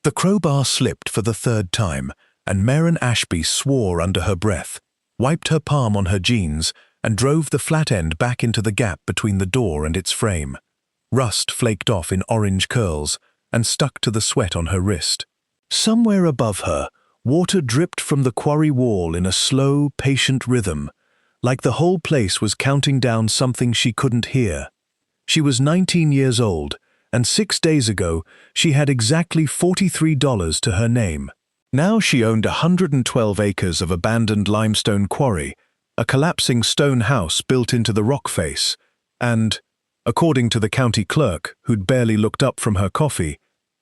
The crowbar slipped for the third time, and Maren Ashby swore under her breath, wiped her palm on her jeans, and drove the flat end back into the gap between the door and its frame. Rust flaked off in orange curls and stuck to the sweat on her wrist. Somewhere above her, water dripped from the quarry wall in a slow, patient rhythm, like the whole place was counting down something she couldn't hear. She was 19 years old, and 6 days ago she had exactly $43 to her name. Now she owned 112 acres of abandoned limestone quarry, a collapsing stone house built into the rock face, and, according to the county clerk, who'd barely looked up from her coffee,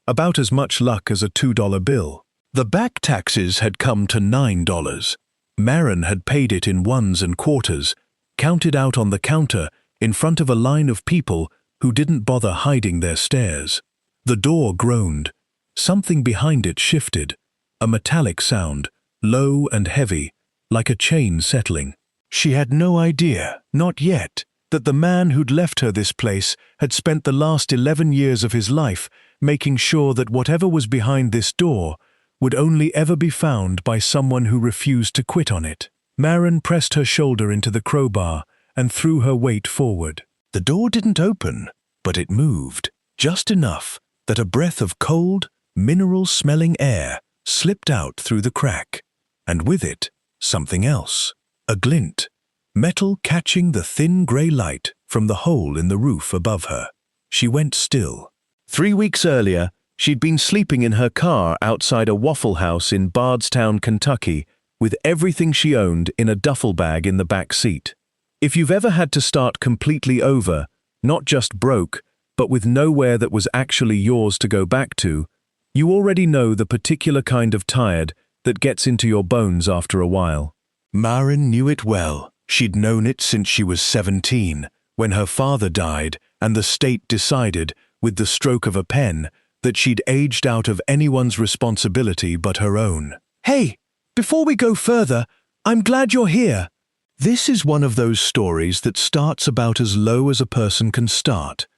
about as much luck as a $2 bill. The back taxes had come to $9. Maren had paid it in ones and quarters, counted out on the counter in front of a line of people who didn't bother hiding their stares. The door groaned. Something behind it shifted, a metallic sound, low and heavy, like a chain settling. She had no idea, not yet, that the man who'd left her this place had spent the last 11 years of his life making sure that whatever was behind this door would only ever be found by someone who refused to quit on it. Maren pressed her shoulder into the crowbar and threw her weight forward. The door didn't open, but it moved, just enough that a breath of cold, mineral-smelling air slipped out through the crack, and with it, something else. A glint, metal catching the thin grey light from the hole in the roof above her. She went still. 3 weeks earlier, she'd been sleeping in her car outside a Waffle House in Bardstown, Kentucky, with everything she owned in a duffel bag in the back seat. If you've ever had to start completely over, not just broke, but with nowhere that was actually yours to go back to, you already know the particular kind of tired that gets into your bones after a while. Maren knew it well. She'd known it since she was 17, when her father died and the state decided, with the stroke of a pen, that she'd aged out of anyone's responsibility but her own. "Hey, before we go further, I'm glad you're here." This is one of those stories that starts about as low as a person can start,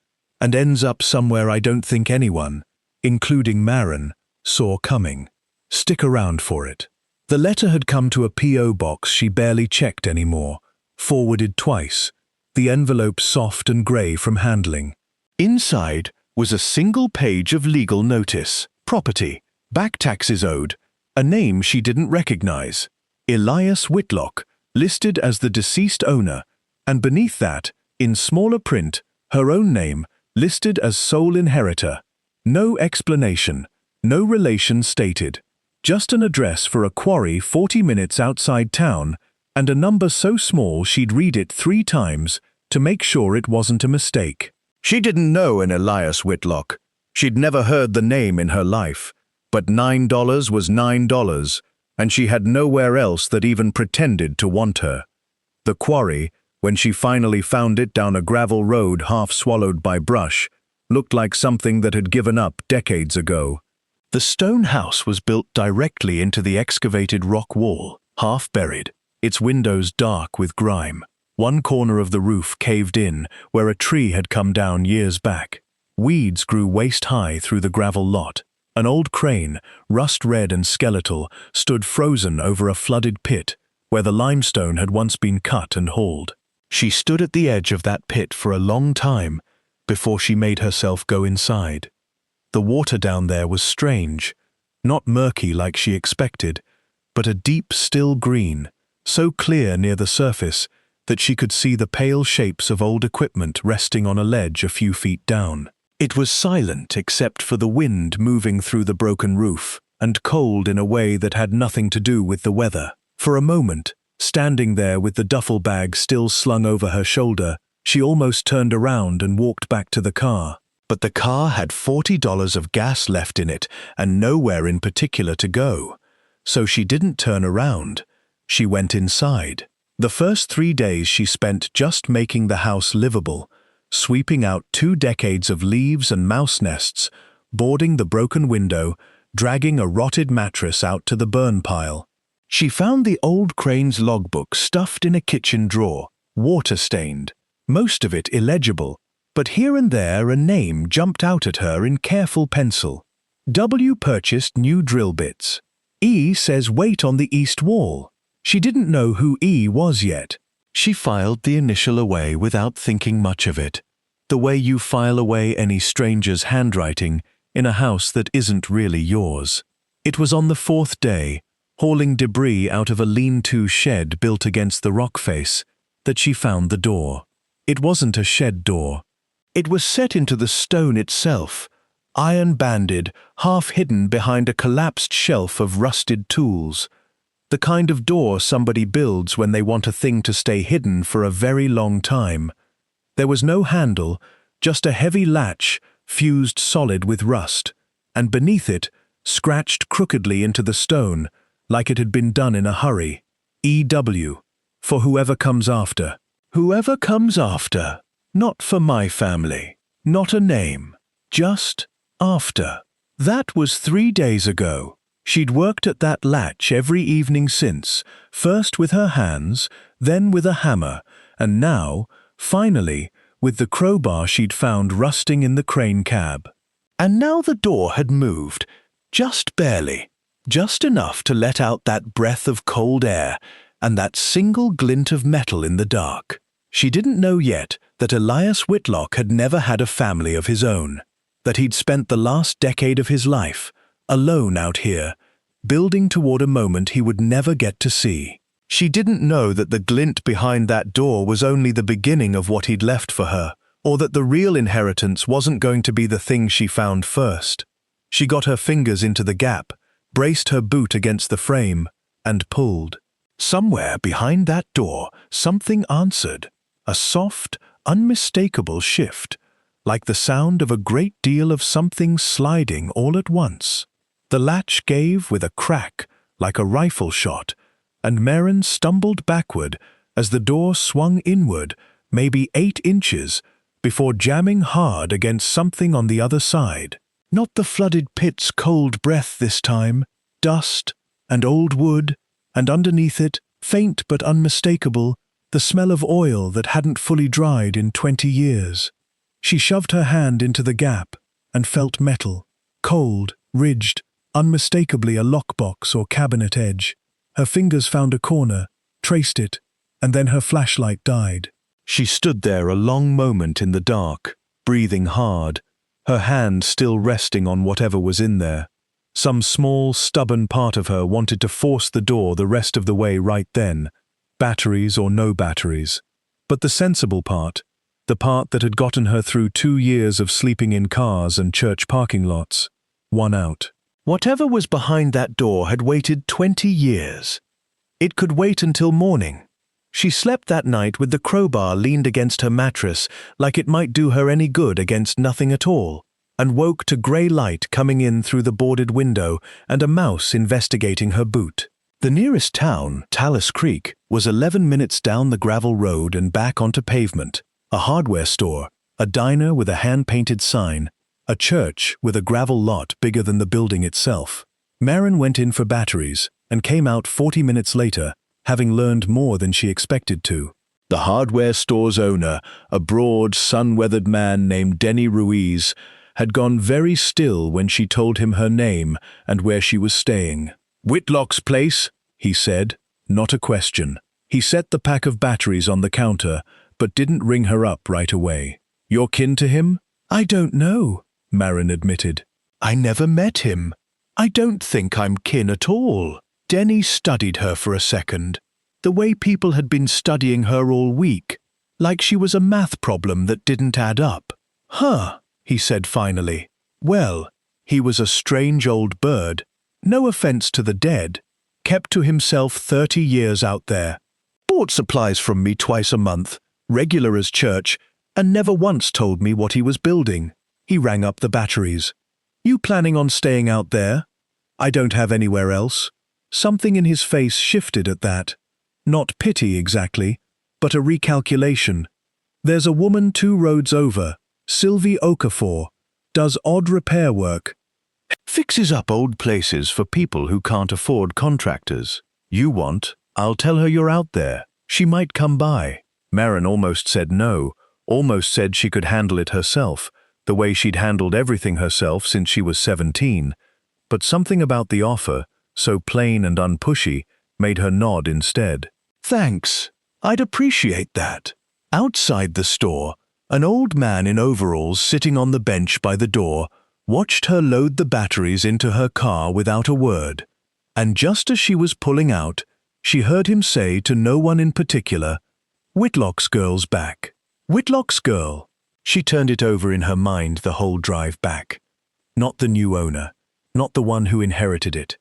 and ends up somewhere I don't think anyone, including Maren, saw coming. Stick around for it. The letter had come to a P.O. box she barely checked anymore, forwarded twice, the envelope soft and grey from handling. Inside was a single page of legal notice, property, back taxes owed, a name she didn't recognize, Elias Whitlock, listed as the deceased owner, and beneath that, in smaller print, her own name, listed as sole inheritor. No explanation, no relation stated, just an address for a quarry 40 minutes outside town, and a number so small she'd read it 3 times to make sure it wasn't a mistake. She didn't know an Elias Whitlock. She'd never heard the name in her life, but $9 was $9, and she had nowhere else that even pretended to want her. The quarry, when she finally found it down a gravel road half swallowed by brush, looked like something that had given up decades ago. The stone house was built directly into the excavated rock wall, half buried, its windows dark with grime. One corner of the roof caved in where a tree had come down years back. Weeds grew waist-high through the gravel lot. An old crane, rust-red and skeletal, stood frozen over a flooded pit where the limestone had once been cut and hauled. She stood at the edge of that pit for a long time before she made herself go inside. The water down there was strange, not murky like she expected, but a deep, still green, so clear near the surface that she could see the pale shapes of old equipment resting on a ledge a few feet down. It was silent except for the wind moving through the broken roof, and cold in a way that had nothing to do with the weather. For a moment, standing there with the duffel bag still slung over her shoulder, she almost turned around and walked back to the car. But the car had $40 of gas left in it and nowhere in particular to go. So she didn't turn around. She went inside. The first 3 days she spent just making the house livable, sweeping out 2 decades of leaves and mouse nests, boarding the broken window, dragging a rotted mattress out to the burn pile. She found the old crane's logbook stuffed in a kitchen drawer, water-stained, most of it illegible, but here and there a name jumped out at her in careful pencil. W purchased new drill bits. E says wait on the east wall. She didn't know who E was yet. She filed the initial away without thinking much of it, the way you file away any stranger's handwriting in a house that isn't really yours. It was on the fourth day, hauling debris out of a lean-to shed built against the rock face, that she found the door. It wasn't a shed door. It was set into the stone itself, iron-banded, half hidden behind a collapsed shelf of rusted tools. The kind of door somebody builds when they want a thing to stay hidden for a very long time. There was no handle, just a heavy latch fused solid with rust, and beneath it, scratched crookedly into the stone, like it had been done in a hurry. EW, for whoever comes after. Whoever comes after. Not for my family. Not a name. Just after. That was 3 days ago. She'd worked at that latch every evening since, first with her hands, then with a hammer, and now, finally, with the crowbar she'd found rusting in the crane cab. And now the door had moved, just barely, just enough to let out that breath of cold air and that single glint of metal in the dark. She didn't know yet that Elias Whitlock had never had a family of his own, that he'd spent the last decade of his life alone out here, building toward a moment he would never get to see. She didn't know that the glint behind that door was only the beginning of what he'd left for her, or that the real inheritance wasn't going to be the thing she found first. She got her fingers into the gap, braced her boot against the frame, and pulled. Somewhere behind that door, something answered, a soft, unmistakable shift, like the sound of a great deal of something sliding all at once. The latch gave with a crack, like a rifle shot, and Maren stumbled backward as the door swung inward, maybe 8 inches, before jamming hard against something on the other side. Not the flooded pit's cold breath this time, dust and old wood, and underneath it, faint but unmistakable, the smell of oil that hadn't fully dried in 20 years. She shoved her hand into the gap and felt metal, cold, ridged, unmistakably a lockbox or cabinet edge. Her fingers found a corner, traced it, and then her flashlight died. She stood there a long moment in the dark, breathing hard, her hand still resting on whatever was in there. Some small, stubborn part of her wanted to force the door the rest of the way right then, batteries or no batteries. But the sensible part, the part that had gotten her through 2 years of sleeping in cars and church parking lots, won out. Whatever was behind that door had waited 20 years. It could wait until morning. She slept that night with the crowbar leaned against her mattress like it might do her any good against nothing at all, and woke to grey light coming in through the boarded window and a mouse investigating her boot. The nearest town, Tallis Creek, was 11 minutes down the gravel road and back onto pavement, a hardware store, a diner with a hand-painted sign, a church with a gravel lot bigger than the building itself. Maren went in for batteries and came out 40 minutes later, having learned more than she expected to. The hardware store's owner, a broad, sun-weathered man named Denny Ruiz, had gone very still when she told him her name and where she was staying. "Whitlock's place," he said, not a question. He set the pack of batteries on the counter, but didn't ring her up right away. "You're kin to him?" "I don't know," Maren admitted. "I never met him. I don't think I'm kin at all." Denny studied her for a second, the way people had been studying her all week, like she was a math problem that didn't add up. "Huh," he said finally. Well, he was a strange old bird, no offense to the dead, kept to himself 30 years out there. Bought supplies from me twice a month, regular as church, and never once told me what he was building. He rang up the batteries. "You planning on staying out there?" "I don't have anywhere else." Something in his face shifted at that. Not pity exactly, but a recalculation. "There's a woman 2 roads over, Sylvie Okafor, does odd repair work. Fixes up old places for people who can't afford contractors. You want, I'll tell her you're out there. She might come by." Maren almost said no, almost said she could handle it herself, the way she'd handled everything herself since she was 17, but something about the offer, so plain and unpushy, made her nod instead. "Thanks. I'd appreciate that." Outside the store, an old man in overalls sitting on the bench by the door watched her load the batteries into her car without a word, and just as she was pulling out, she heard him say to no one in particular, "Whitlock's girl's back." Whitlock's girl. She turned it over in her mind the whole drive back. Not the new owner, not the one who inherited it.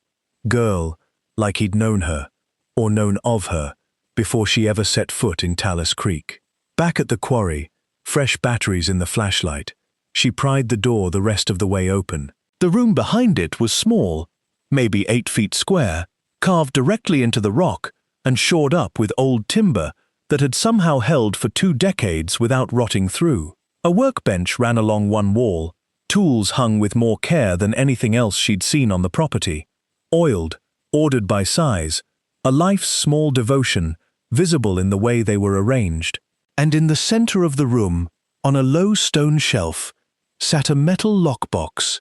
Girl, like he'd known her, or known of her, before she ever set foot in Talus Creek. Back at the quarry, fresh batteries in the flashlight, she pried the door the rest of the way open. The room behind it was small, maybe 8 feet square, carved directly into the rock and shored up with old timber that had somehow held for 2 decades without rotting through. A workbench ran along one wall, tools hung with more care than anything else she'd seen on the property. Oiled, ordered by size, a life's small devotion, visible in the way they were arranged. And in the center of the room, on a low stone shelf, sat a metal lockbox,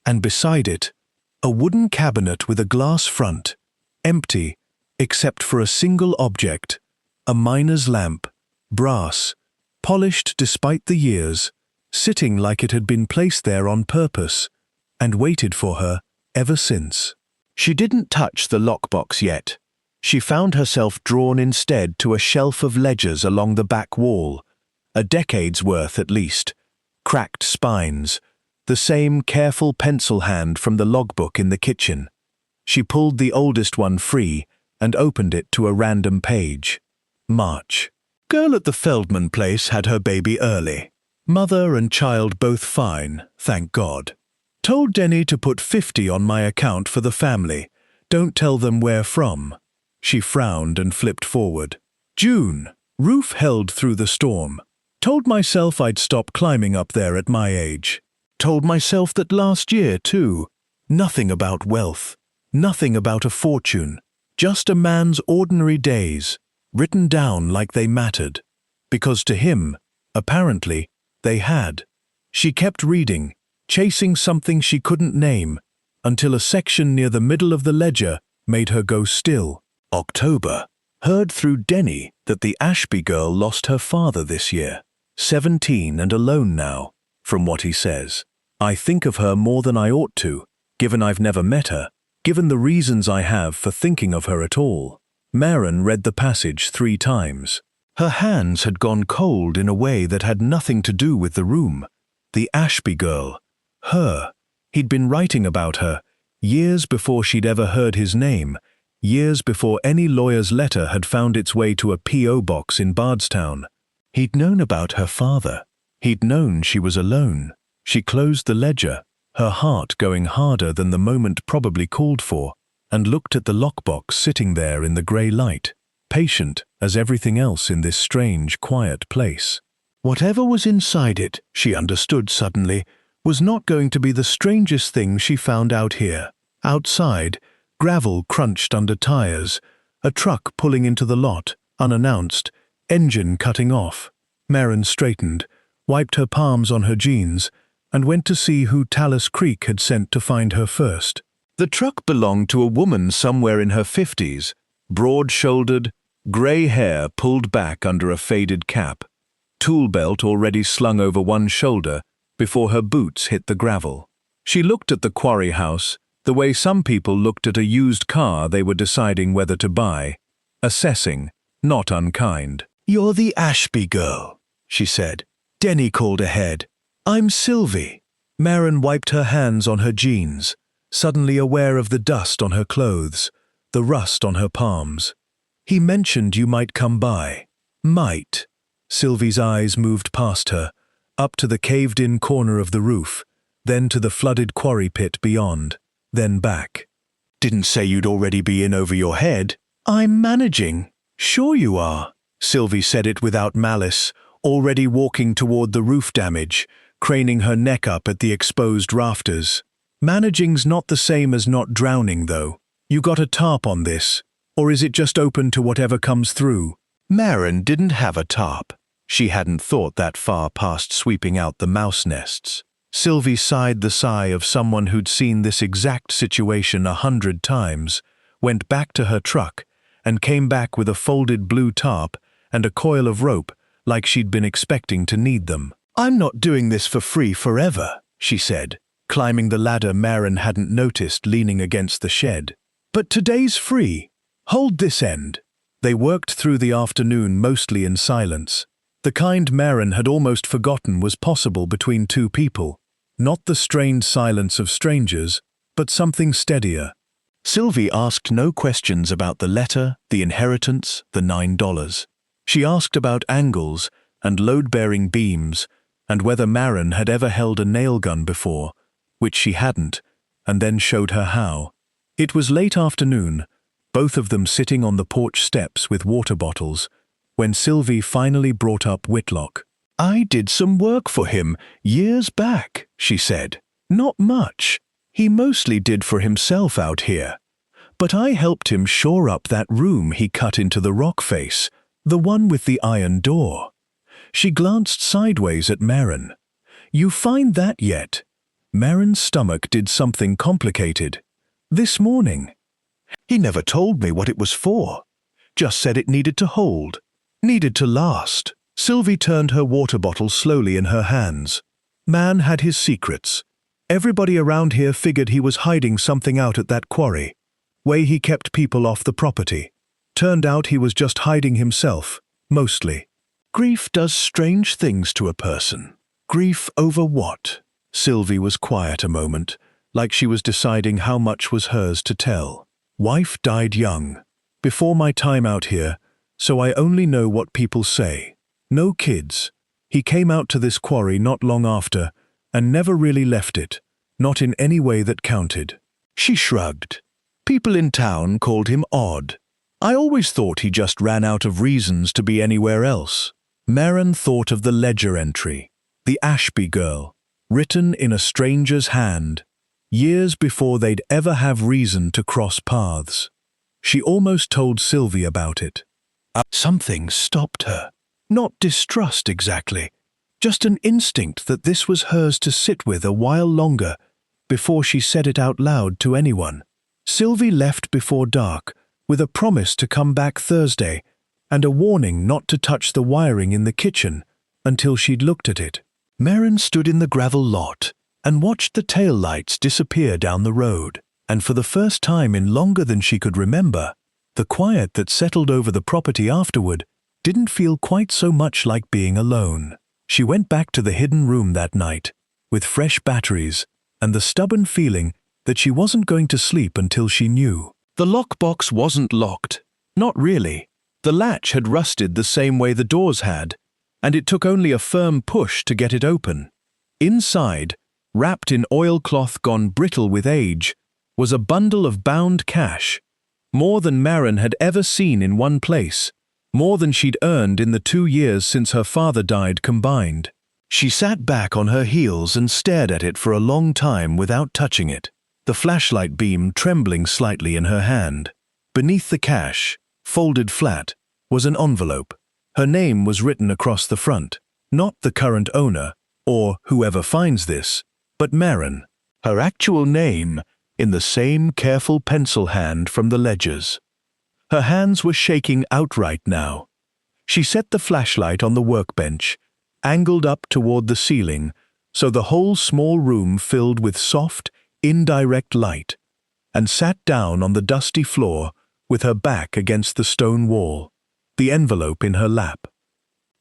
and beside it, a wooden cabinet with a glass front, empty, except for a single object, a miner's lamp, brass, polished despite the years, sitting like it had been placed there on purpose, and waited for her ever since. She didn't touch the lockbox yet. She found herself drawn instead to a shelf of ledgers along the back wall, a decade's worth at least, cracked spines, the same careful pencil hand from the logbook in the kitchen. She pulled the oldest one free and opened it to a random page. March. Girl at the Feldman place had her baby early. Mother and child both fine, thank God. Told Denny to put 50 on my account for the family. Don't tell them where from. She frowned and flipped forward. June. Roof held through the storm. Told myself I'd stop climbing up there at my age. Told myself that last year, too. Nothing about wealth. Nothing about a fortune. Just a man's ordinary days, written down like they mattered. Because to him, apparently, they had. She kept reading, chasing something she couldn't name, until a section near the middle of the ledger made her go still. October. Heard through Denny that the Ashby girl lost her father this year. 17 and alone now, from what he says. I think of her more than I ought to, given I've never met her, given the reasons I have for thinking of her at all. Maren read the passage 3 times. Her hands had gone cold in a way that had nothing to do with the room. The Ashby girl. Her. He'd been writing about her, years before she'd ever heard his name, years before any lawyer's letter had found its way to a P.O. box in Bardstown. He'd known about her father. He'd known she was alone. She closed the ledger, her heart going harder than the moment probably called for, and looked at the lockbox sitting there in the grey light, patient as everything else in this strange, quiet place. Whatever was inside it, she understood suddenly, was not going to be the strangest thing she found out here. Outside, gravel crunched under tires, a truck pulling into the lot, unannounced, engine cutting off. Maren straightened, wiped her palms on her jeans, and went to see who Talus Creek had sent to find her first. The truck belonged to a woman somewhere in her 50s, broad-shouldered, grey hair pulled back under a faded cap, tool belt already slung over one shoulder before her boots hit the gravel. She looked at the quarry house the way some people looked at a used car they were deciding whether to buy, assessing, not unkind. "You're the Ashby girl," she said. Denny called ahead. "I'm Sylvie." Maren wiped her hands on her jeans, suddenly aware of the dust on her clothes, the rust on her palms. "He mentioned you might come by." Might. Sylvie's eyes moved past her, up to the caved-in corner of the roof, then to the flooded quarry pit beyond, then back. "Didn't say you'd already be in over your head." "I'm managing." "Sure you are." Sylvie said it without malice, already walking toward the roof damage, craning her neck up at the exposed rafters. "Managing's not the same as not drowning, though. You got a tarp on this, or is it just open to whatever comes through?" Maren didn't have a tarp. She hadn't thought that far past sweeping out the mouse nests. Sylvie sighed the sigh of someone who'd seen this exact situation 100 times, went back to her truck, and came back with a folded blue tarp and a coil of rope like she'd been expecting to need them. "I'm not doing this for free forever," she said, climbing the ladder Maren hadn't noticed leaning against the shed. "But today's free. Hold this end." They worked through the afternoon mostly in silence. The kind Maren had almost forgotten was possible between two people. Not the strained silence of strangers, but something steadier. Sylvie asked no questions about the letter, the inheritance, the $9. She asked about angles and load-bearing beams, and whether Maren had ever held a nail gun before, which she hadn't, and then showed her how. It was late afternoon, both of them sitting on the porch steps with water bottles, when Sylvie finally brought up Whitlock. "I did some work for him years back," she said. "Not much. He mostly did for himself out here. But I helped him shore up that room he cut into the rock face, the one with the iron door." She glanced sideways at Maren. "You find that yet?" Maren's stomach did something complicated. "This morning." "He never told me what it was for. Just said it needed to hold. Needed to last." Sylvie turned her water bottle slowly in her hands. Man had his secrets. Everybody around here figured he was hiding something out at that quarry. Way he kept people off the property. Turned out he was just hiding himself, mostly. Grief does strange things to a person. Grief over what? Sylvie was quiet a moment, like she was deciding how much was hers to tell. "Wife died young. Before my time out here, so I only know what people say. No kids. He came out to this quarry not long after, and never really left it, not in any way that counted." She shrugged. "People in town called him odd. I always thought he just ran out of reasons to be anywhere else." Maren thought of the ledger entry, the Ashby girl, written in a stranger's hand, years before they'd ever have reason to cross paths. She almost told Sylvie about it. Something stopped her. Not distrust exactly, just an instinct that this was hers to sit with a while longer before she said it out loud to anyone. Sylvie left before dark, with a promise to come back Thursday, and a warning not to touch the wiring in the kitchen until she'd looked at it. Maren stood in the gravel lot and watched the tail lights disappear down the road, and for the first time in longer than she could remember, the quiet that settled over the property afterward didn't feel quite so much like being alone. She went back to the hidden room that night, with fresh batteries and the stubborn feeling that she wasn't going to sleep until she knew. The lockbox wasn't locked. Not really. The latch had rusted the same way the doors had, and it took only a firm push to get it open. Inside, wrapped in oilcloth gone brittle with age, was a bundle of bound cash, more than Maren had ever seen in one place, more than she'd earned in the 2 years since her father died combined. She sat back on her heels and stared at it for a long time without touching it, the flashlight beam trembling slightly in her hand. Beneath the cash, folded flat, was an envelope. Her name was written across the front, not the current owner, or whoever finds this, but Maren. Her actual name, in the same careful pencil hand from the ledgers. Her hands were shaking outright now. She set the flashlight on the workbench, angled up toward the ceiling, so the whole small room filled with soft, indirect light, and sat down on the dusty floor with her back against the stone wall, the envelope in her lap.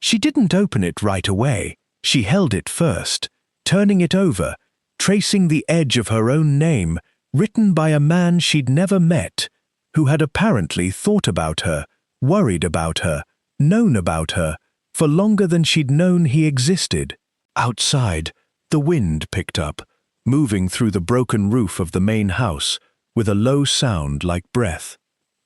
She didn't open it right away. She held it first, turning it over, tracing the edge of her own name, written by a man she'd never met, who had apparently thought about her, worried about her, known about her, for longer than she'd known he existed. Outside, the wind picked up, moving through the broken roof of the main house, with a low sound like breath.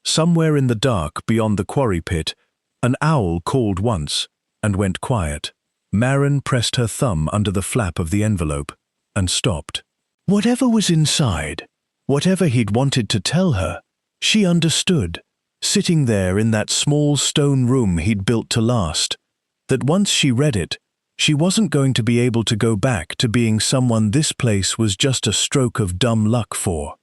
Somewhere in the dark beyond the quarry pit, an owl called once and went quiet. Maren pressed her thumb under the flap of the envelope and stopped. Whatever was inside, whatever he'd wanted to tell her, she understood, sitting there in that small stone room he'd built to last, that once she read it, She wasn't going to be able to go back to being someone this place was just a stroke of dumb luck for.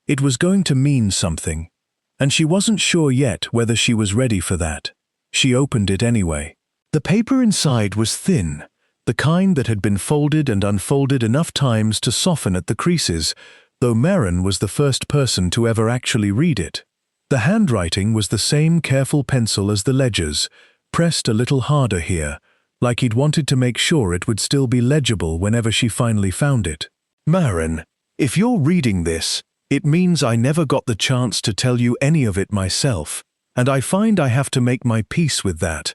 It was going to mean something, and she wasn't sure yet whether she was ready for that. She opened it anyway. The paper inside was thin, the kind that had been folded and unfolded enough times to soften at the creases, though Maren was the first person to ever actually read it. The handwriting was the same careful pencil as the ledgers, pressed a little harder here, like he'd wanted to make sure it would still be legible whenever she finally found it. Maren, if you're reading this, it means I never got the chance to tell you any of it myself, and I find I have to make my peace with that,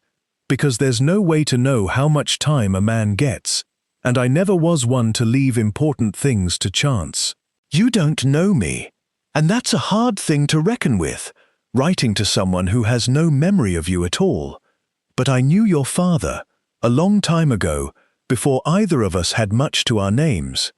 because there's no way to know how much time a man gets, and I never was one to leave important things to chance. You don't know me, and that's a hard thing to reckon with, writing to someone who has no memory of you at all. But I knew your father, a long time ago, before either of us had much to our names.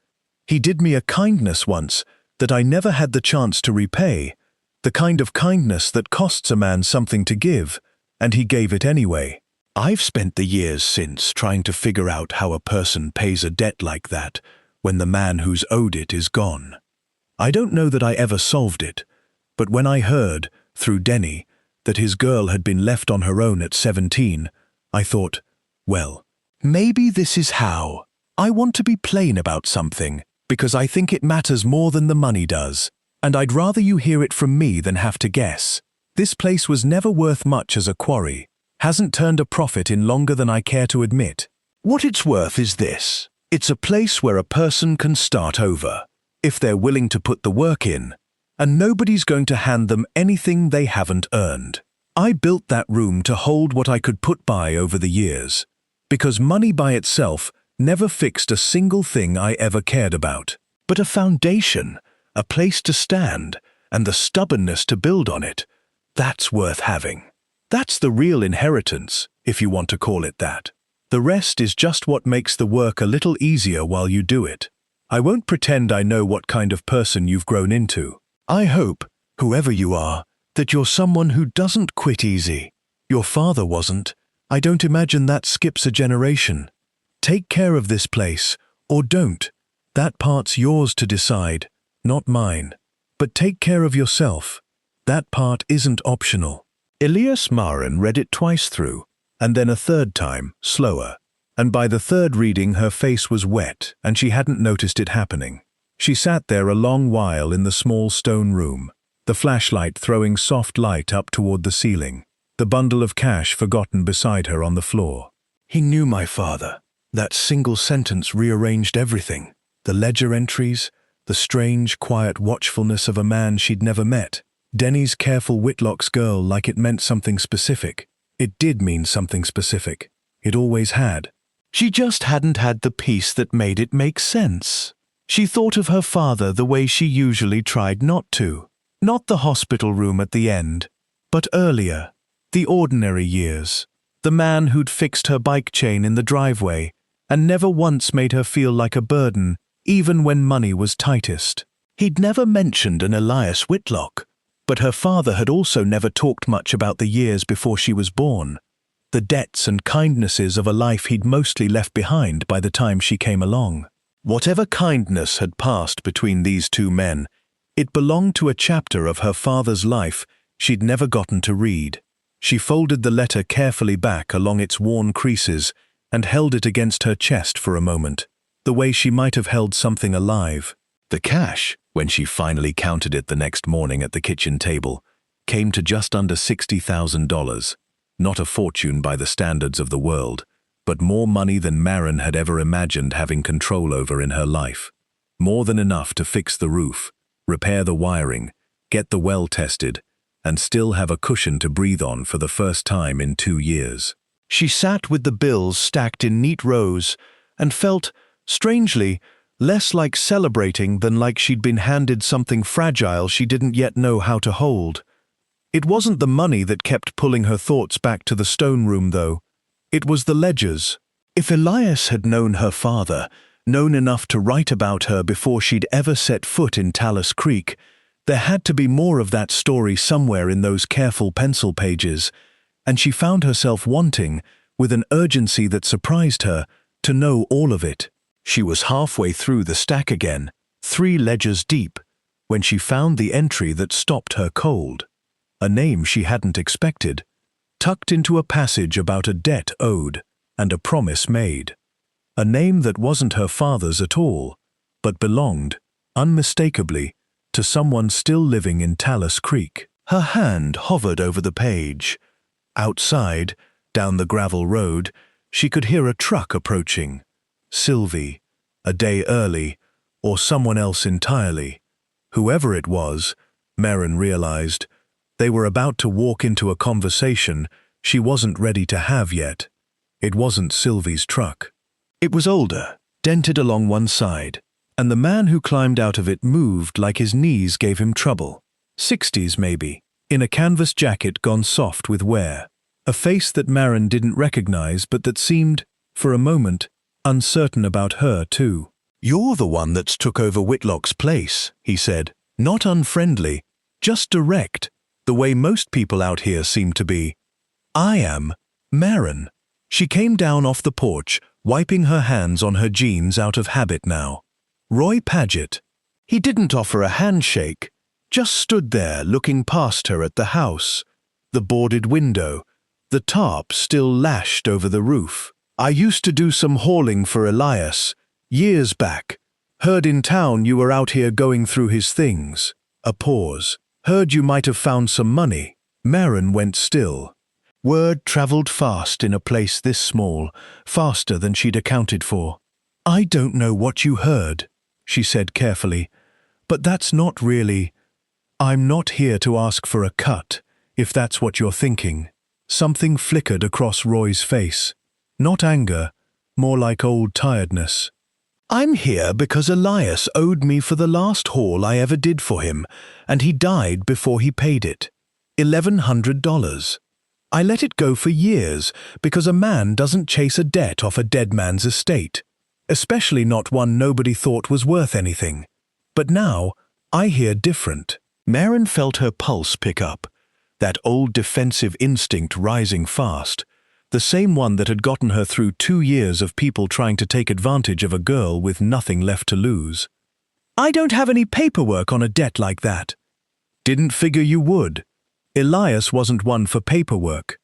He did me a kindness once that I never had the chance to repay, the kind of kindness that costs a man something to give, and he gave it anyway. I've spent the years since trying to figure out how a person pays a debt like that when the man who's owed it is gone. I don't know that I ever solved it, but when I heard, through Denny, that his girl had been left on her own at 17, I thought, well, maybe this is how. I want to be plain about something, because I think it matters more than the money does, and I'd rather you hear it from me than have to guess. This place was never worth much as a quarry, hasn't turned a profit in longer than I care to admit. What it's worth is this. It's a place where a person can start over, if they're willing to put the work in, and nobody's going to hand them anything they haven't earned. I built that room to hold what I could put by over the years, because money by itself never fixed a single thing I ever cared about. But a foundation, a place to stand, and the stubbornness to build on it, that's worth having. That's the real inheritance, if you want to call it that. The rest is just what makes the work a little easier while you do it. I won't pretend I know what kind of person you've grown into. I hope, whoever you are, that you're someone who doesn't quit easy. Your father wasn't. I don't imagine that skips a generation. Take care of this place, or don't. That part's yours to decide, not mine. But take care of yourself. That part isn't optional. Elias Maren read it twice through, and then a third time, slower. And by the third reading her face was wet and she hadn't noticed it happening. She sat there a long while in the small stone room, the flashlight throwing soft light up toward the ceiling, the bundle of cash forgotten beside her on the floor. He knew my father. That single sentence rearranged everything. The ledger entries, the strange, quiet watchfulness of a man she'd never met. Denny's careful Whitlock's girl like it meant something specific. It did mean something specific. It always had. She just hadn't had the peace that made it make sense. She thought of her father the way she usually tried not to. Not the hospital room at the end, but earlier, the ordinary years. The man who'd fixed her bike chain in the driveway and never once made her feel like a burden, even when money was tightest. He'd never mentioned an Elias Whitlock, but her father had also never talked much about the years before she was born. The debts and kindnesses of a life he'd mostly left behind by the time she came along. Whatever kindness had passed between these two men, it belonged to a chapter of her father's life she'd never gotten to read. She folded the letter carefully back along its worn creases and held it against her chest for a moment, the way she might have held something alive. The cash, when she finally counted it the next morning at the kitchen table, came to just under $60,000. Not a fortune by the standards of the world, but more money than Maren had ever imagined having control over in her life. More than enough to fix the roof, repair the wiring, get the well tested, and still have a cushion to breathe on for the first time in 2 years. She sat with the bills stacked in neat rows and felt, strangely, less like celebrating than like she'd been handed something fragile she didn't yet know how to hold. It wasn't the money that kept pulling her thoughts back to the stone room, though. It was the ledgers. If Elias had known her father, known enough to write about her before she'd ever set foot in Talus Creek, there had to be more of that story somewhere in those careful pencil pages, and she found herself wanting, with an urgency that surprised her, to know all of it. She was halfway through the stack again, 3 ledgers deep, when she found the entry that stopped her cold. A name she hadn't expected, tucked into a passage about a debt owed and a promise made. A name that wasn't her father's at all, but belonged, unmistakably, to someone still living in Talus Creek. Her hand hovered over the page. Outside, down the gravel road, she could hear a truck approaching. Sylvie, a day early, or someone else entirely. Whoever it was, Merrin realized, they were about to walk into a conversation she wasn't ready to have yet. It wasn't Sylvie's truck. It was older, dented along one side, and the man who climbed out of it moved like his knees gave him trouble. 60s maybe, in a canvas jacket gone soft with wear. A face that Merrin didn't recognize but that seemed, for a moment, uncertain about her too. "You're the one that's took over Whitlock's place," he said. Not unfriendly, just direct, the way most people out here seem to be. "I am Merrin." She came down off the porch, wiping her hands on her jeans out of habit now. Roy Paget. He didn't offer a handshake, just stood there looking past her at the house, the boarded window, the tarp still lashed over the roof. "I used to do some hauling for Elias, years back. Heard in town you were out here going through his things." A pause. "Heard you might have found some money." Merrin went still. Word traveled fast in a place this small, faster than she'd accounted for. "I don't know what you heard," she said carefully, "but that's not really. I'm not here to ask for a cut, if that's what you're thinking." Something flickered across Roy's face. Not anger, more like old tiredness. "I'm here because Elias owed me for the last haul I ever did for him, and he died before he paid it. $1,100. I let it go for years because a man doesn't chase a debt off a dead man's estate, especially not one nobody thought was worth anything. But now, I hear different." Merrin felt her pulse pick up, that old defensive instinct rising fast, the same one that had gotten her through 2 years of people trying to take advantage of a girl with nothing left to lose. "I don't have any paperwork on a debt like that." "Didn't figure you would. Elias wasn't one for paperwork."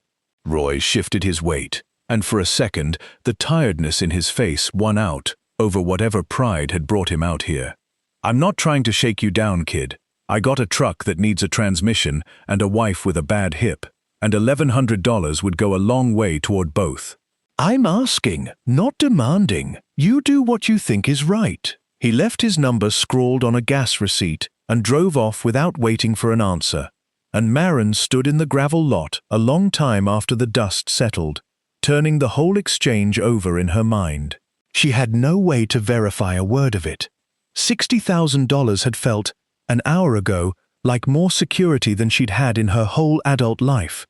Roy shifted his weight, and for a second, the tiredness in his face won out over whatever pride had brought him out here. "I'm not trying to shake you down, kid. I got a truck that needs a transmission and a wife with a bad hip, and $1,100 would go a long way toward both." "I'm asking, not demanding. You do what you think is right." He left his number scrawled on a gas receipt and drove off without waiting for an answer. And Merrin stood in the gravel lot a long time after the dust settled, turning the whole exchange over in her mind. She had no way to verify a word of it. $60,000 had felt, an hour ago, like more security than she'd had in her whole adult life,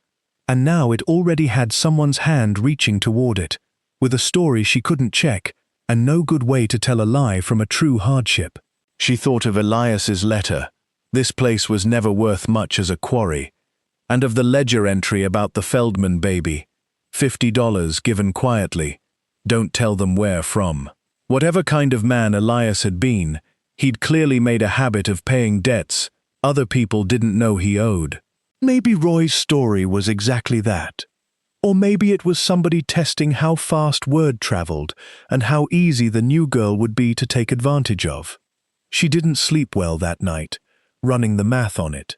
and now it already had someone's hand reaching toward it, with a story she couldn't check, and no good way to tell a lie from a true hardship. She thought of Elias's letter. This place was never worth much as a quarry, and of the ledger entry about the Feldman baby, $50 given quietly, don't tell them where from. Whatever kind of man Elias had been, he'd clearly made a habit of paying debts other people didn't know he owed. Maybe Roy's story was exactly that. Or maybe it was somebody testing how fast word traveled and how easy the new girl would be to take advantage of. She didn't sleep well that night, running the math on it.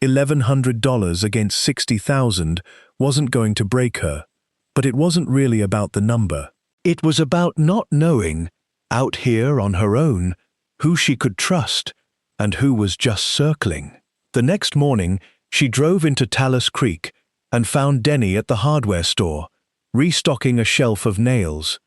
$1,100 against $60,000 wasn't going to break her, but it wasn't really about the number. It was about not knowing, out here on her own, who she could trust and who was just circling. The next morning, she drove into Talus Creek and found Denny at the hardware store, restocking a shelf of nails.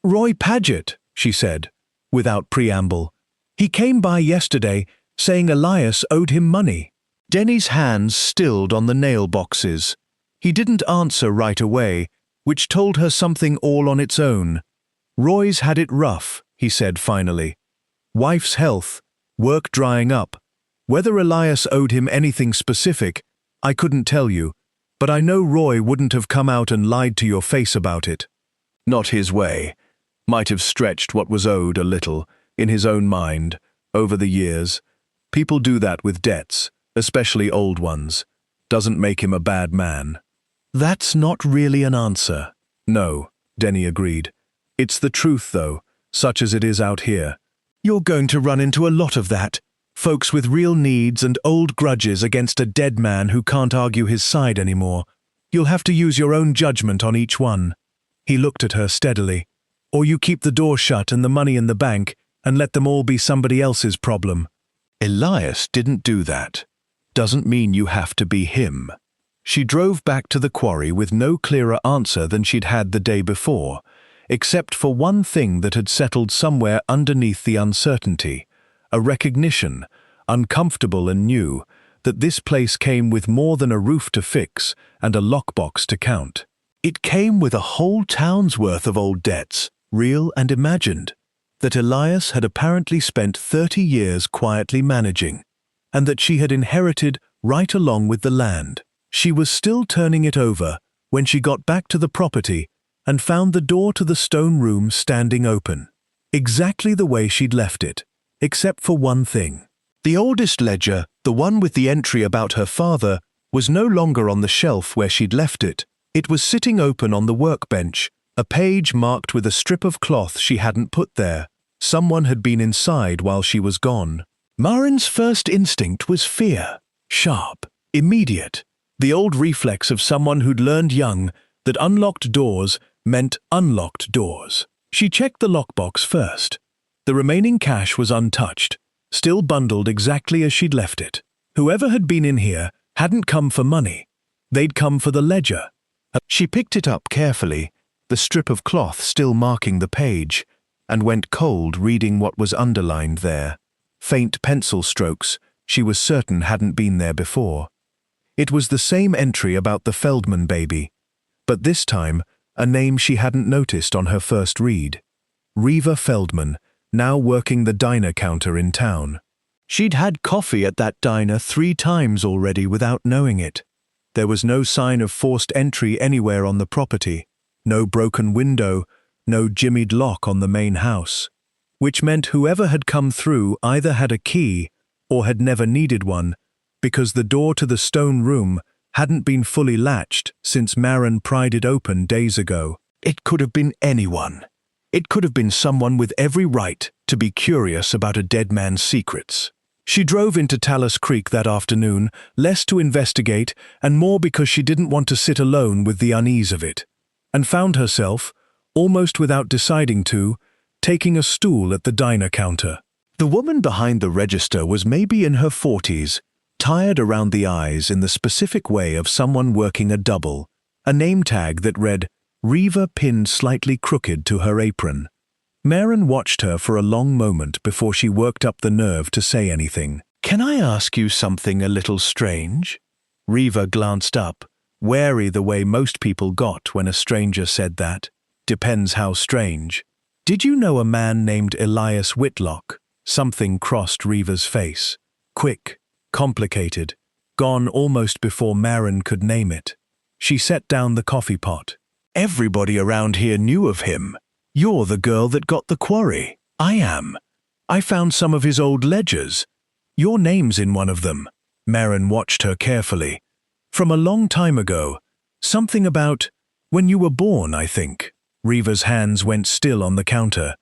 "Roy Paget," she said, without preamble. "He came by yesterday, saying Elias owed him money." Denny's hands stilled on the nail boxes. He didn't answer right away, which told her something all on its own. "Roy's had it rough," he said finally. "Wife's health, work drying up. Whether Elias owed him anything specific, I couldn't tell you, but I know Roy wouldn't have come out and lied to your face about it. Not his way. Might have stretched what was owed a little, in his own mind, over the years. People do that with debts, especially old ones. Doesn't make him a bad man. That's not really an answer. No, Denny agreed. It's the truth, though, such as it is out here. You're going to run into a lot of that. Folks with real needs and old grudges against a dead man who can't argue his side anymore. You'll have to use your own judgment on each one. He looked at her steadily. Or you keep the door shut and the money in the bank and let them all be somebody else's problem. Elias didn't do that. Doesn't mean you have to be him. She drove back to the quarry with no clearer answer than she'd had the day before, except for one thing that had settled somewhere underneath the uncertainty, a recognition, uncomfortable and new, that this place came with more than a roof to fix and a lockbox to count. It came with a whole town's worth of old debts, real and imagined, that Elias had apparently spent 30 years quietly managing, and that she had inherited right along with the land. She was still turning it over when she got back to the property and found the door to the stone room standing open, exactly the way she'd left it, except for one thing. The oldest ledger, the one with the entry about her father, was no longer on the shelf where she'd left it. It was sitting open on the workbench, a page marked with a strip of cloth she hadn't put there. Someone had been inside while she was gone. Marin's first instinct was fear, sharp, immediate, the old reflex of someone who'd learned young that unlocked doors meant unlocked doors. She checked the lockbox first. The remaining cash was untouched, still bundled exactly as she'd left it. Whoever had been in here hadn't come for money. They'd come for the ledger. She picked it up carefully, the strip of cloth still marking the page, and went cold reading what was underlined there. Faint pencil strokes she was certain hadn't been there before. It was the same entry about the Feldman baby, but this time a name she hadn't noticed on her first read. Reva Feldman, now working the diner counter in town. She'd had coffee at that diner 3 times already without knowing it. There was no sign of forced entry anywhere on the property, no broken window, no jimmied lock on the main house, which meant whoever had come through either had a key or had never needed one, because the door to the stone room hadn't been fully latched since Marin pried it open days ago. It could have been anyone. It could have been someone with every right to be curious about a dead man's secrets. She drove into Talus Creek that afternoon, less to investigate and more because she didn't want to sit alone with the unease of it, and found herself, almost without deciding to, taking a stool at the diner counter. The woman behind the register was maybe in her 40s, tired around the eyes in the specific way of someone working a double, a name tag that read Reva pinned slightly crooked to her apron. Marin watched her for a long moment before she worked up the nerve to say anything. "Can I ask you something a little strange?" Reva glanced up, wary the way most people got when a stranger said that. Depends how strange. "Did you know a man named Elias Whitlock?" Something crossed Reva's face. Quick, complicated, gone almost before Marin could name it. She set down the coffee pot. "Everybody around here knew of him. You're the girl that got the quarry." "I am. I found some of his old ledgers. Your name's in one of them." Marin watched her carefully. "From a long time ago. Something about when you were born, I think." Reva's hands went still on the counter.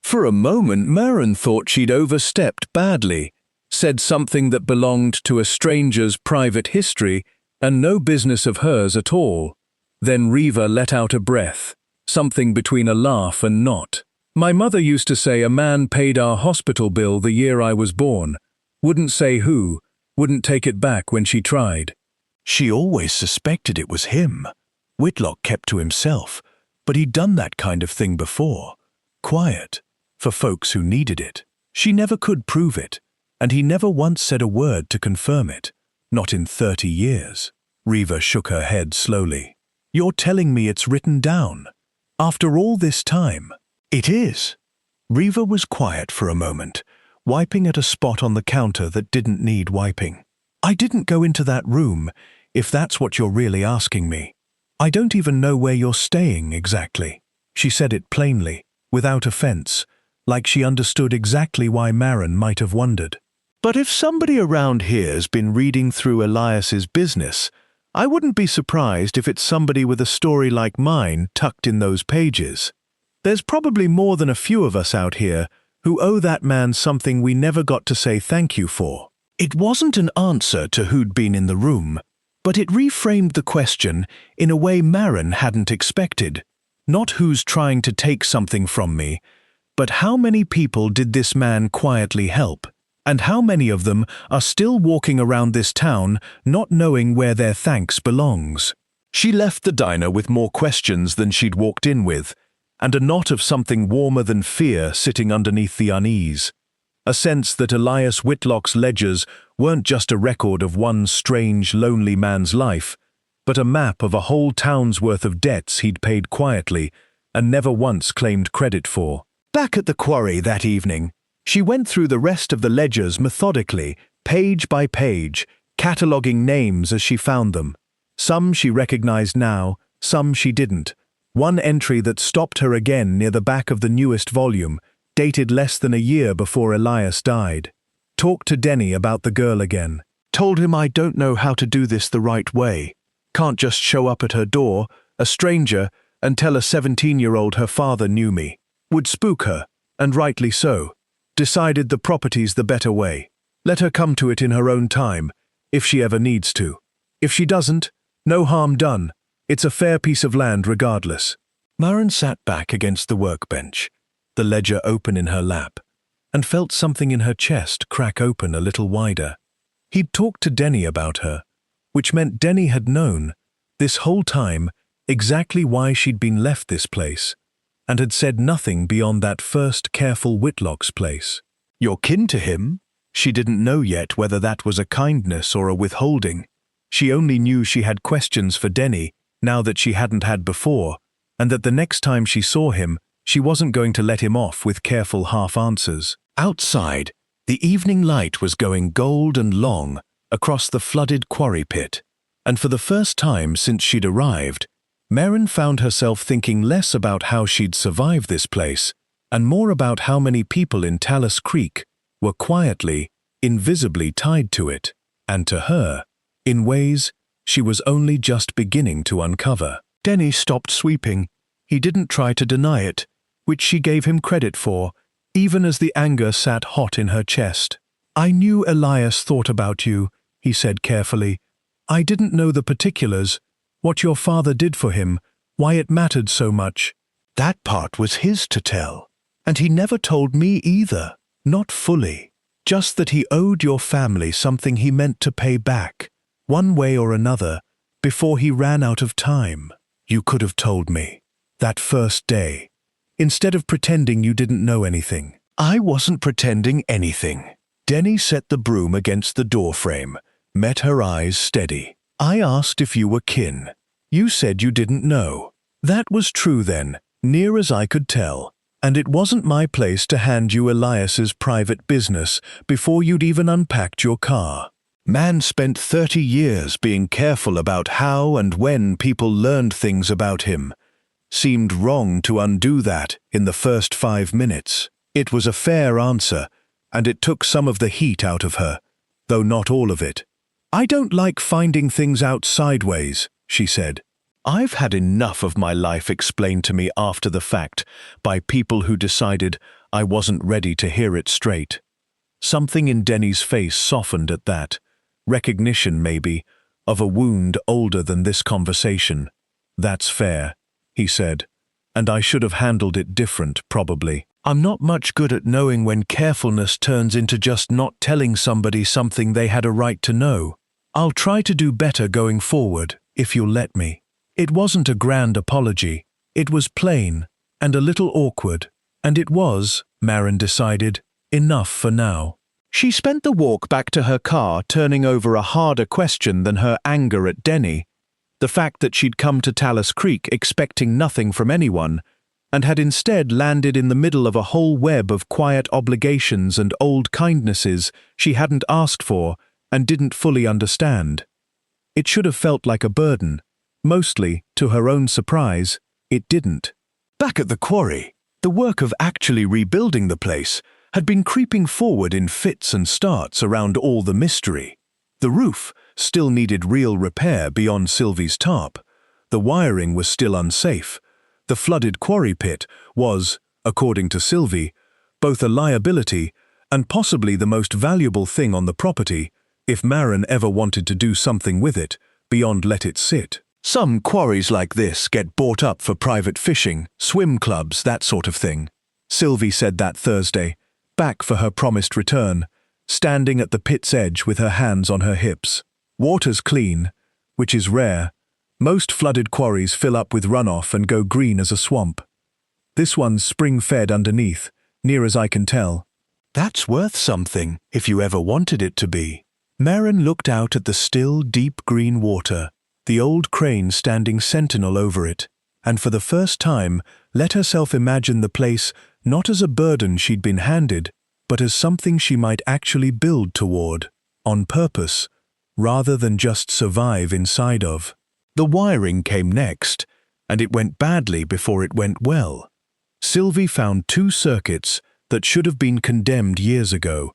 For a moment Marin thought she'd overstepped badly, said something that belonged to a stranger's private history and no business of hers at all. Then Reva let out a breath, something between a laugh and not. "My mother used to say a man paid our hospital bill the year I was born. Wouldn't say who, wouldn't take it back when she tried." She always suspected it was him. Whitlock kept to himself, but he'd done that kind of thing before. Quiet, for folks who needed it. She never could prove it, and he never once said a word to confirm it. Not in 30 years. Reva shook her head slowly. "You're telling me it's written down? After all this time?" "It is." Reva was quiet for a moment, wiping at a spot on the counter that didn't need wiping. "I didn't go into that room, if that's what you're really asking me. I don't even know where you're staying exactly." She said it plainly, without offense, like she understood exactly why Maren might have wondered. "But if somebody around here's been reading through Elias's business, I wouldn't be surprised if it's somebody with a story like mine tucked in those pages. There's probably more than a few of us out here who owe that man something we never got to say thank you for." It wasn't an answer to who'd been in the room, but it reframed the question in a way Maren hadn't expected. Not who's trying to take something from me, but how many people did this man quietly help? And how many of them are still walking around this town not knowing where their thanks belongs? She left the diner with more questions than she'd walked in with, and a knot of something warmer than fear sitting underneath the unease. A sense that Elias Whitlock's ledgers weren't just a record of one strange, lonely man's life, but a map of a whole town's worth of debts he'd paid quietly and never once claimed credit for. Back at the quarry that evening, she went through the rest of the ledgers methodically, page by page, cataloguing names as she found them. Some she recognized now, some she didn't. One entry that stopped her again near the back of the newest volume, dated less than a year before Elias died. Talked to Denny about the girl again. Told him I don't know how to do this the right way. Can't just show up at her door, a stranger, and tell a 17-year-old her father knew me. Would spook her, and rightly so. Decided the property's the better way. Let her come to it in her own time, if she ever needs to. If she doesn't, no harm done. It's a fair piece of land regardless. Maren sat back against the workbench, the ledger open in her lap, and felt something in her chest crack open a little wider. He'd talked to Denny about her, which meant Denny had known, this whole time, exactly why she'd been left this place, and had said nothing beyond that first careful Whitlock's place. You're kin to him? She didn't know yet whether that was a kindness or a withholding. She only knew she had questions for Denny, now that she hadn't had before, and that the next time she saw him, she wasn't going to let him off with careful half-answers. Outside, the evening light was going gold and long across the flooded quarry pit, and for the first time since she'd arrived, Maren found herself thinking less about how she'd survive this place, and more about how many people in Talus Creek were quietly, invisibly tied to it, and to her, in ways she was only just beginning to uncover. Denny stopped sweeping. He didn't try to deny it, which she gave him credit for, even as the anger sat hot in her chest. "I knew Elias thought about you," he said carefully. "I didn't know the particulars, what your father did for him, why it mattered so much. That part was his to tell. And he never told me either, not fully. Just that he owed your family something he meant to pay back, one way or another, before he ran out of time. You could have told me, that first day, instead of pretending you didn't know anything." "I wasn't pretending anything." Denny set the broom against the doorframe, met her eyes steady. "I asked if you were kin. You said you didn't know. That was true then, near as I could tell. And it wasn't my place to hand you Elias's private business before you'd even unpacked your car. Man spent 30 years being careful about how and when people learned things about him. Seemed wrong to undo that in the first 5 minutes. It was a fair answer, and it took some of the heat out of her, though not all of it. "I don't like finding things out sideways," she said. "I've had enough of my life explained to me after the fact by people who decided I wasn't ready to hear it straight." Something in Denny's face softened at that, recognition maybe, of a wound older than this conversation. "That's fair," he said, "and I should have handled it different, probably. I'm not much good at knowing when carefulness turns into just not telling somebody something they had a right to know. I'll try to do better going forward, if you'll let me." It wasn't a grand apology. It was plain, and a little awkward, and it was, Maren decided, enough for now. She spent the walk back to her car turning over a harder question than her anger at Denny, the fact that she'd come to Talus Creek expecting nothing from anyone, and had instead landed in the middle of a whole web of quiet obligations and old kindnesses she hadn't asked for and didn't fully understand. It should have felt like a burden. Mostly, to her own surprise, it didn't. Back at the quarry, The work of actually rebuilding the place had been creeping forward in fits and starts around all the mystery. The roof still needed real repair beyond Sylvie's tarp. The wiring was still unsafe. The flooded quarry pit was, according to Sylvie, both a liability and possibly the most valuable thing on the property if Maren ever wanted to do something with it beyond let it sit. Some quarries like this get bought up for private fishing, swim clubs, that sort of thing. Sylvie said that Thursday, back for her promised return, standing at the pit's edge with her hands on her hips. Water's clean, which is rare. Most flooded quarries fill up with runoff and go green as a swamp. This one's spring-fed underneath, near as I can tell. That's worth something, if you ever wanted it to be. Maren looked out at the still, deep green water, the old crane standing sentinel over it, and for the first time let herself imagine the place not as a burden she'd been handed, but as something she might actually build toward, on purpose, rather than just survive inside of. The wiring came next, and it went badly before it went well. Sylvie found 2 circuits that should have been condemned years ago,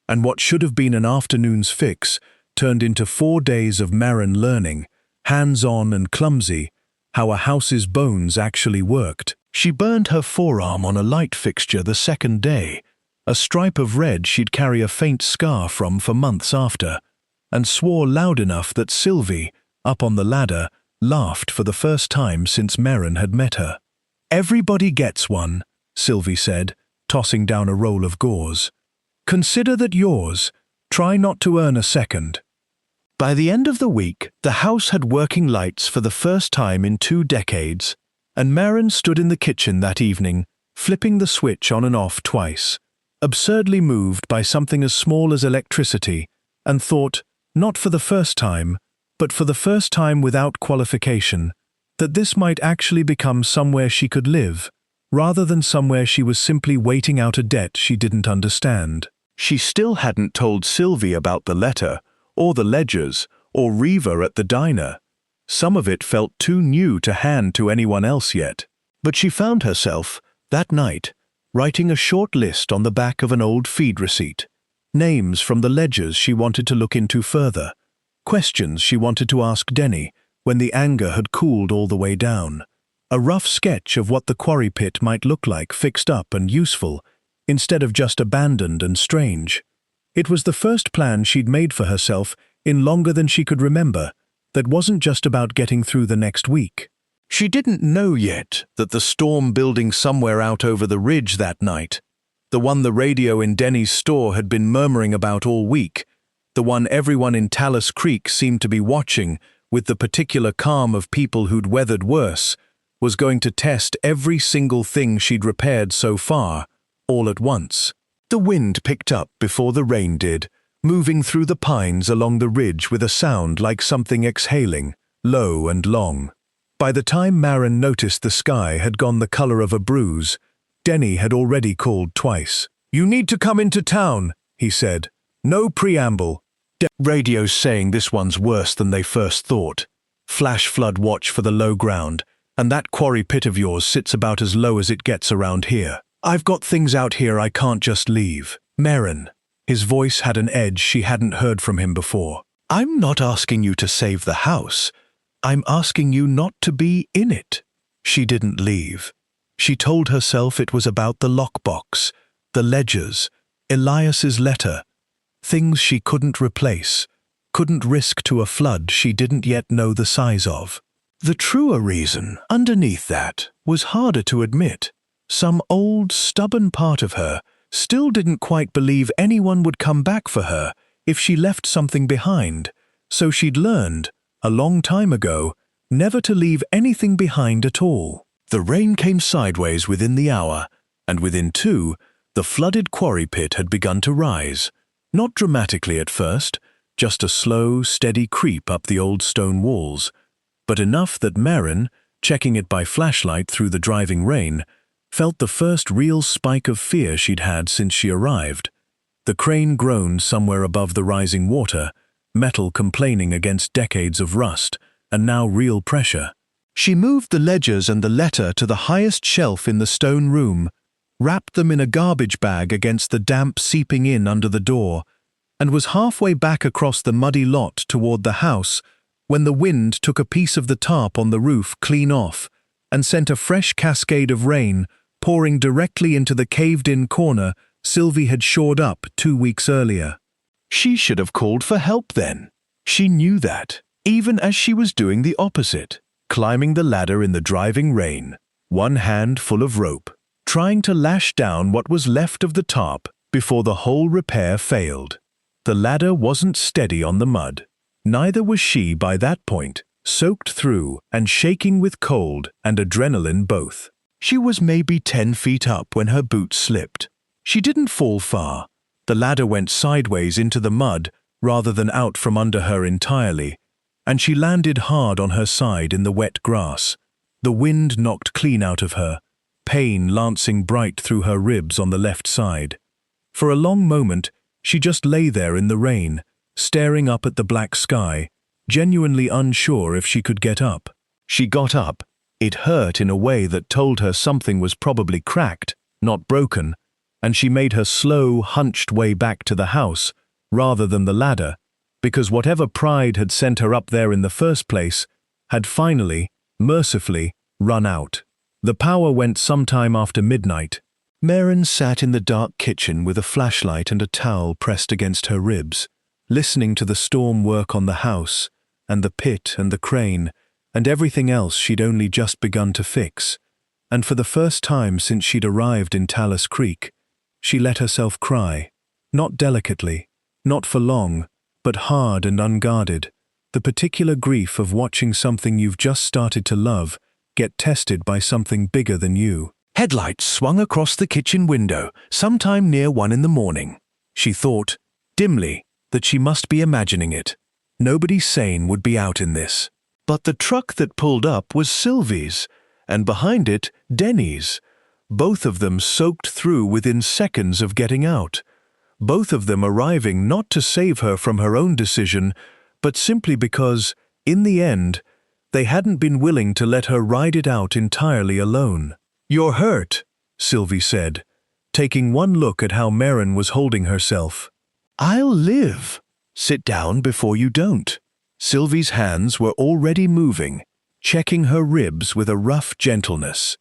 and what should have been an afternoon's fix turned into 4 days of Maren learning, hands-on and clumsy, how a house's bones actually worked. She burned her forearm on a light fixture the second day, a stripe of red she'd carry a faint scar from for months after, and swore loud enough that Sylvie, up on the ladder, laughed for the first time since Maren had met her. "Everybody gets one," Sylvie said, tossing down a roll of gauze. "Consider that yours. Try not to earn a second." By the end of the week, the house had working lights for the first time in 2 decades, and Maren stood in the kitchen that evening, flipping the switch on and off twice, absurdly moved by something as small as electricity, and thought, not for the first time, but for the first time without qualification, that this might actually become somewhere she could live, rather than somewhere she was simply waiting out a debt she didn't understand. She still hadn't told Sylvie about the letter, or the ledgers, or Reva at the diner. Some of it felt too new to hand to anyone else yet. But she found herself, that night, writing a short list on the back of an old feed receipt. Names from the ledgers she wanted to look into further. Questions she wanted to ask Denny when the anger had cooled all the way down. A rough sketch of what the quarry pit might look like fixed up and useful, instead of just abandoned and strange. It was the first plan she'd made for herself in longer than she could remember, that wasn't just about getting through the next week. She didn't know yet that the storm building somewhere out over the ridge that night, the one the radio in Denny's store had been murmuring about all week, the one everyone in Talus Creek seemed to be watching with the particular calm of people who'd weathered worse, was going to test every single thing she'd repaired so far, all at once. The wind picked up before the rain did, moving through the pines along the ridge with a sound like something exhaling, low and long. By the time Maren noticed the sky had gone the color of a bruise, Denny had already called twice. "You need to come into town," he said. "No preamble." Radio's saying this one's worse than they first thought. Flash flood watch for the low ground, and that quarry pit of yours sits about as low as it gets around here. I've got things out here I can't just leave. Maren. His voice had an edge she hadn't heard from him before. "I'm not asking you to save the house. I'm asking you not to be in it." She didn't leave. She told herself it was about the lockbox, the ledgers, Elias's letter, things she couldn't replace, couldn't risk to a flood she didn't yet know the size of. The truer reason, underneath that, was harder to admit. Some old, stubborn part of her still didn't quite believe anyone would come back for her if she left something behind, so she'd learned, a long time ago, never to leave anything behind at all. The rain came sideways within the hour, and within 2, the flooded quarry pit had begun to rise. Not dramatically at first, just a slow, steady creep up the old stone walls, but enough that Maren, checking it by flashlight through the driving rain, felt the first real spike of fear she'd had since she arrived. The crane groaned somewhere above the rising water, metal complaining against decades of rust, and now real pressure. She moved the ledgers and the letter to the highest shelf in the stone room, wrapped them in a garbage bag against the damp seeping in under the door, and was halfway back across the muddy lot toward the house when the wind took a piece of the tarp on the roof clean off and sent a fresh cascade of rain pouring directly into the caved-in corner Sylvie had shored up 2 weeks earlier. She should have called for help then. She knew that, even as she was doing the opposite, climbing the ladder in the driving rain, one hand full of rope, trying to lash down what was left of the tarp before the whole repair failed. The ladder wasn't steady on the mud. Neither was she by that point, soaked through and shaking with cold and adrenaline both. She was maybe 10 feet up when her boots slipped. She didn't fall far. The ladder went sideways into the mud rather than out from under her entirely, and she landed hard on her side in the wet grass. The wind knocked clean out of her, pain lancing bright through her ribs on the left side. For a long moment, she just lay there in the rain, staring up at the black sky, genuinely unsure if she could get up. She got up. It hurt in a way that told her something was probably cracked, not broken, and she made her slow, hunched way back to the house, rather than the ladder, because whatever pride had sent her up there in the first place had finally, mercifully, run out. The power went sometime after midnight. Maren sat in the dark kitchen with a flashlight and a towel pressed against her ribs, listening to the storm work on the house, and the pit and the crane, and everything else she'd only just begun to fix. And for the first time since she'd arrived in Talus Creek, she let herself cry. Not delicately, not for long, but hard and unguarded. The particular grief of watching something you've just started to love get tested by something bigger than you. Headlights swung across the kitchen window, sometime near 1 in the morning. She thought, dimly, that she must be imagining it. Nobody sane would be out in this. But the truck that pulled up was Sylvie's, and behind it, Denny's. Both of them soaked through within seconds of getting out. Both of them arriving not to save her from her own decision, but simply because, in the end, they hadn't been willing to let her ride it out entirely alone. "You're hurt," Sylvie said, taking one look at how Maren was holding herself. "I'll live. Sit down before you don't." Sylvie's hands were already moving, checking her ribs with a rough gentleness.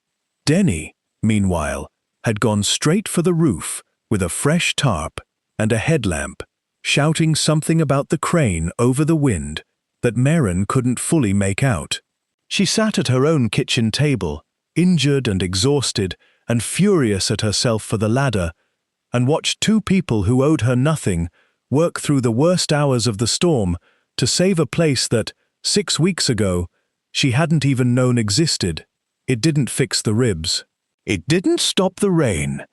Denny, meanwhile, had gone straight for the roof with a fresh tarp and a headlamp, shouting something about the crane over the wind that Maren couldn't fully make out. She sat at her own kitchen table, injured and exhausted and furious at herself for the ladder, and watched two people who owed her nothing work through the worst hours of the storm to save a place that, 6 weeks ago, she hadn't even known existed. It didn't fix the ribs. It didn't stop the rain,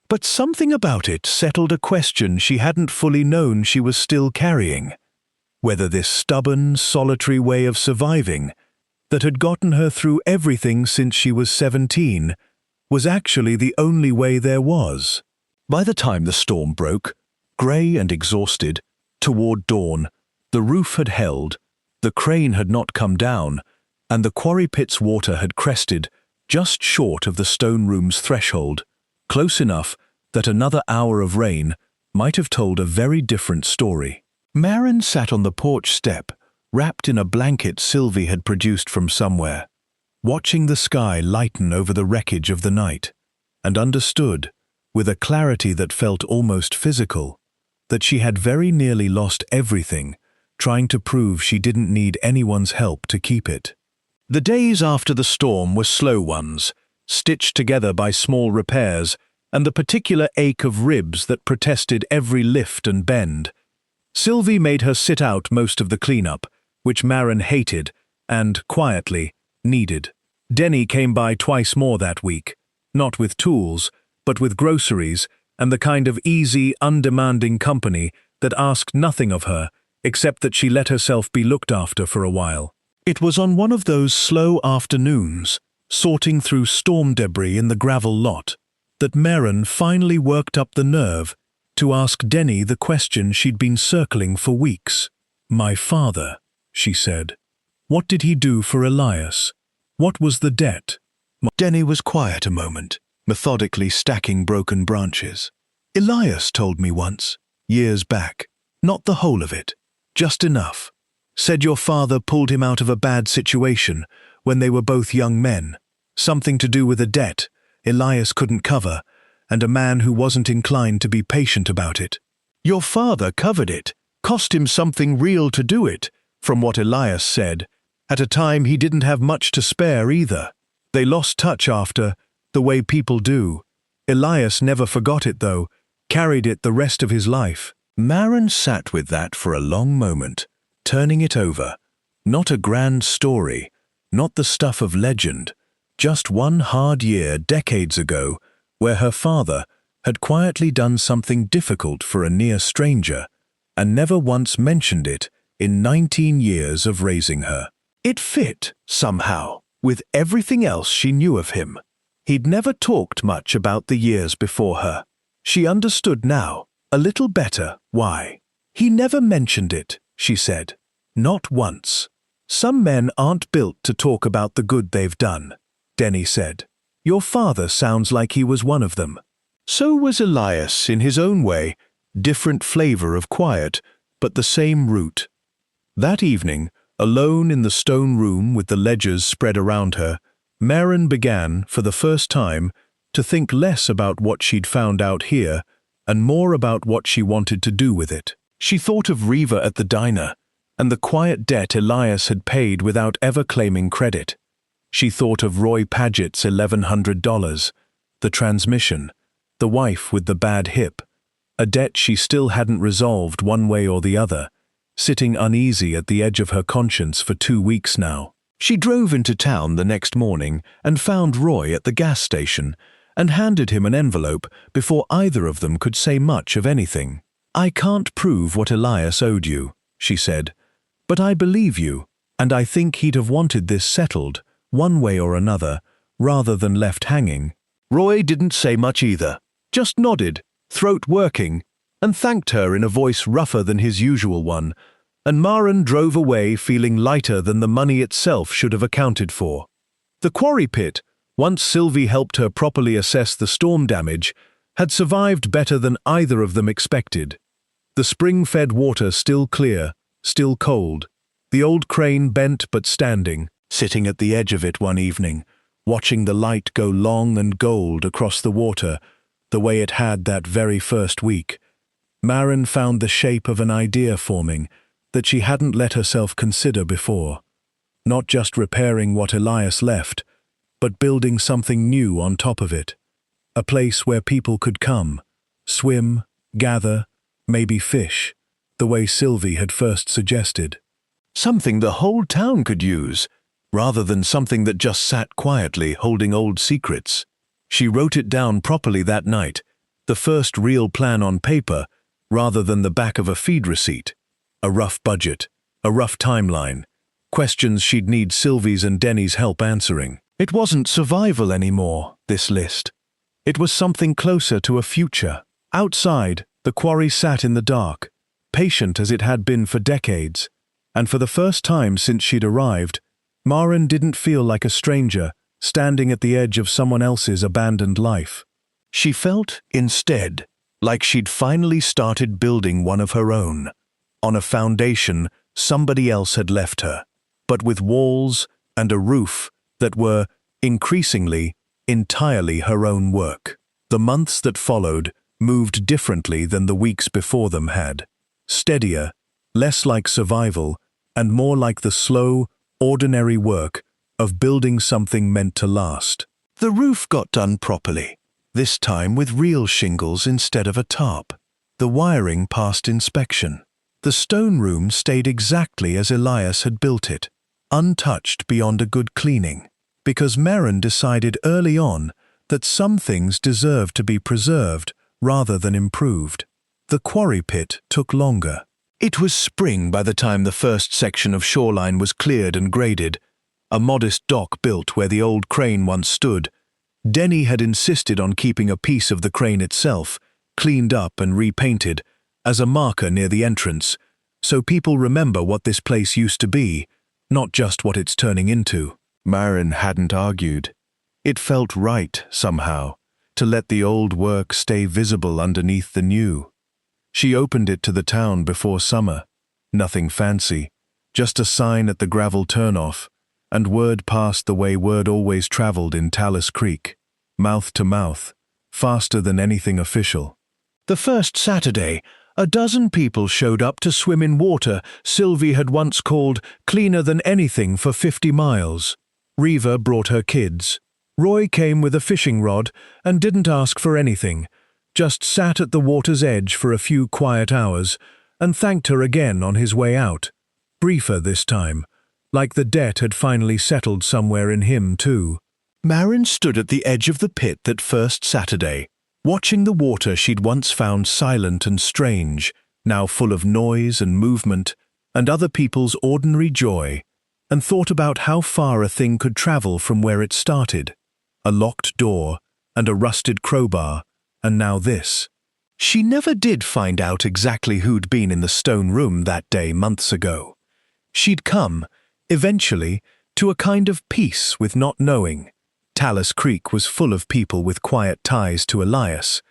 but something about it settled a question she hadn't fully known she was still carrying. Whether this stubborn, solitary way of surviving, that had gotten her through everything since she was 17, was actually the only way there was. By the time the storm broke, grey and exhausted, toward dawn, the roof had held, the crane had not come down, and the quarry pit's water had crested just short of the stone room's threshold, close enough that another hour of rain might have told a very different story. Maren sat on the porch step, wrapped in a blanket Sylvie had produced from somewhere, watching the sky lighten over the wreckage of the night, and understood, with a clarity that felt almost physical, that she had very nearly lost everything, trying to prove she didn't need anyone's help to keep it. The days after the storm were slow ones, stitched together by small repairs and the particular ache of ribs that protested every lift and bend. Sylvie made her sit out most of the cleanup, which Maren hated and, quietly, needed. Denny came by twice more that week, not with tools, but with groceries and the kind of easy, undemanding company that asked nothing of her except that she let herself be looked after for a while. It was on one of those slow afternoons, sorting through storm debris in the gravel lot, that Maren finally worked up the nerve to ask Denny the question she'd been circling for weeks. "My father," she said. "What did he do for Elias? What was the debt? Denny was quiet a moment, methodically stacking broken branches. Elias told me once, years back. Not the whole of it, just enough. Said your father pulled him out of a bad situation when they were both young men. Something to do with a debt Elias couldn't cover, and a man who wasn't inclined to be patient about it. Your father covered it, cost him something real to do it, from what Elias said, at a time he didn't have much to spare either. They lost touch after, the way people do. Elias never forgot it though, carried it the rest of his life. Maren sat with that for a long moment, turning it over. Not a grand story, not the stuff of legend, just one hard year decades ago where her father had quietly done something difficult for a near stranger and never once mentioned it in 19 years of raising her. It fit, somehow, with everything else she knew of him. He'd never talked much about the years before her. She understood now, a little better, why. He never mentioned it, she said. Not once. Some men aren't built to talk about the good they've done, Denny said. Your father sounds like he was one of them. So was Elias in his own way, different flavor of quiet, but the same root. That evening, alone in the stone room with the ledgers spread around her, Maren began, for the first time, to think less about what she'd found out here and more about what she wanted to do with it. She thought of Riva at the diner and the quiet debt Elias had paid without ever claiming credit. She thought of Roy Paget's $1,100, the transmission, the wife with the bad hip, a debt she still hadn't resolved one way or the other, sitting uneasy at the edge of her conscience for 2 weeks now. She drove into town the next morning and found Roy at the gas station and handed him an envelope before either of them could say much of anything. I can't prove what Elias owed you, she said, but I believe you, and I think he'd have wanted this settled, one way or another, rather than left hanging. Roy didn't say much either, just nodded, throat working, and thanked her in a voice rougher than his usual one, and Maren drove away feeling lighter than the money itself should have accounted for. The quarry pit, once Sylvie helped her properly assess the storm damage, had survived better than either of them expected. The spring-fed water still clear, still cold, the old crane bent but standing, sitting at the edge of it one evening, watching the light go long and gold across the water, the way it had that very first week. Maren found the shape of an idea forming that she hadn't let herself consider before. Not just repairing what Elias left, but building something new on top of it. A place where people could come, swim, gather, maybe fish, the way Sylvie had first suggested. Something the whole town could use, rather than something that just sat quietly holding old secrets. She wrote it down properly that night, the first real plan on paper, rather than the back of a feed receipt. A rough budget, a rough timeline, questions she'd need Sylvie's and Denny's help answering. It wasn't survival anymore, this list. It was something closer to a future. Outside, the quarry sat in the dark, patient as it had been for decades, and for the first time since she'd arrived, Maren didn't feel like a stranger standing at the edge of someone else's abandoned life. She felt, instead, like she'd finally started building one of her own, on a foundation somebody else had left her, but with walls and a roof that were, increasingly, entirely her own work. The months that followed moved differently than the weeks before them had. Steadier, less like survival, and more like the slow, ordinary work of building something meant to last. The roof got done properly, this time with real shingles instead of a tarp. The wiring passed inspection. The stone room stayed exactly as Elias had built it, untouched beyond a good cleaning, because Maren decided early on that some things deserved to be preserved rather than improved. The quarry pit took longer. It was spring by the time the first section of shoreline was cleared and graded, a modest dock built where the old crane once stood. Denny had insisted on keeping a piece of the crane itself, cleaned up and repainted, as a marker near the entrance, so people remember what this place used to be, not just what it's turning into. Maren hadn't argued. It felt right, somehow, to let the old work stay visible underneath the new. She opened it to the town before summer. Nothing fancy, just a sign at the gravel turnoff, and word passed the way word always traveled in Talus Creek, mouth to mouth, faster than anything official. The first Saturday, a dozen people showed up to swim in water Sylvie had once called cleaner than anything for 50 miles. Reva brought her kids. Roy came with a fishing rod and didn't ask for anything, just sat at the water's edge for a few quiet hours and thanked her again on his way out. Briefer this time, like the debt had finally settled somewhere in him too. Maren stood at the edge of the pit that first Saturday, watching the water she'd once found silent and strange, now full of noise and movement and other people's ordinary joy, and thought about how far a thing could travel from where it started. A locked door and a rusted crowbar, and now this. She never did find out exactly who'd been in the stone room that day months ago. She'd come, eventually, to a kind of peace with not knowing. Talus Creek was full of people with quiet ties to Elias,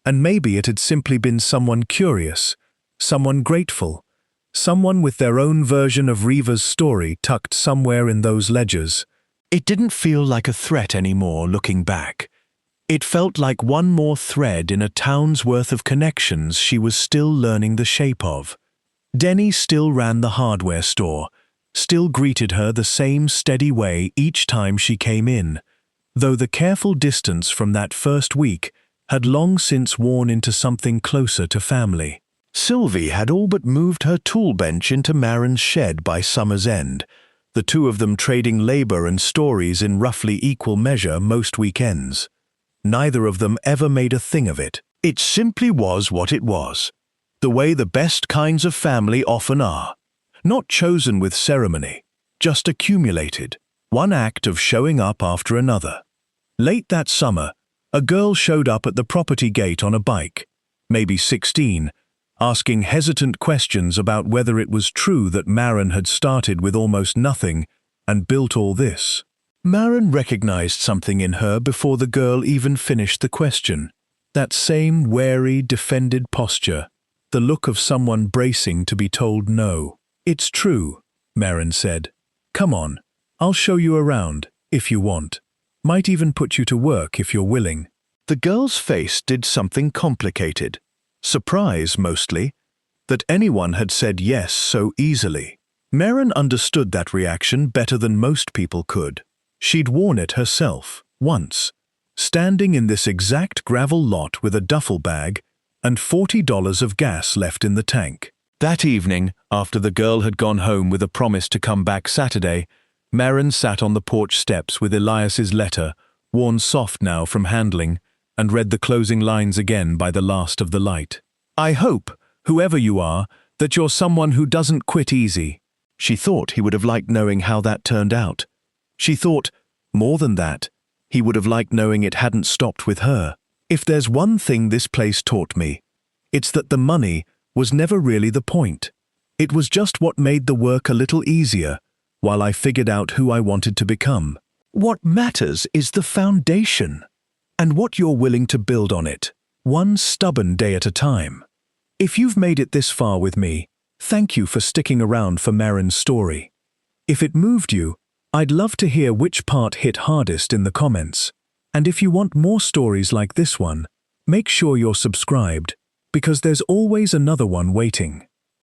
and maybe it had simply been someone curious, someone grateful, someone with their own version of Reva's story tucked somewhere in those ledgers. It didn't feel like a threat anymore looking back. It felt like one more thread in a town's worth of connections she was still learning the shape of. Denny still ran the hardware store, still greeted her the same steady way each time she came in, though the careful distance from that first week had long since worn into something closer to family. Sylvie had all but moved her tool bench into Maren's shed by summer's end, the two of them trading labor and stories in roughly equal measure most weekends. Neither of them ever made a thing of it. It simply was what it was, the way the best kinds of family often are, not chosen with ceremony, just accumulated, one act of showing up after another. Late that summer, a girl showed up at the property gate on a bike, maybe 16, asking hesitant questions about whether it was true that Maren had started with almost nothing and built all this. Maren recognized something in her before the girl even finished the question. That same wary, defended posture, the look of someone bracing to be told no. "It's true," Maren said. "Come on, I'll show you around, if you want. Might even put you to work if you're willing." The girl's face did something complicated. Surprise, mostly, that anyone had said yes so easily. Maren understood that reaction better than most people could. She'd worn it herself, once, standing in this exact gravel lot with a duffel bag and $40 of gas left in the tank. That evening, after the girl had gone home with a promise to come back Saturday, Maren sat on the porch steps with Elias's letter, worn soft now from handling, and read the closing lines again by the last of the light. "I hope, whoever you are, that you're someone who doesn't quit easy." She thought he would have liked knowing how that turned out. She thought, more than that, he would have liked knowing it hadn't stopped with her. If there's one thing this place taught me, it's that the money was never really the point. It was just what made the work a little easier, while I figured out who I wanted to become. What matters is the foundation, and what you're willing to build on it, one stubborn day at a time. If you've made it this far with me, thank you for sticking around for Maren's story. If it moved you, I'd love to hear which part hit hardest in the comments. And if you want more stories like this one, make sure you're subscribed, because there's always another one waiting.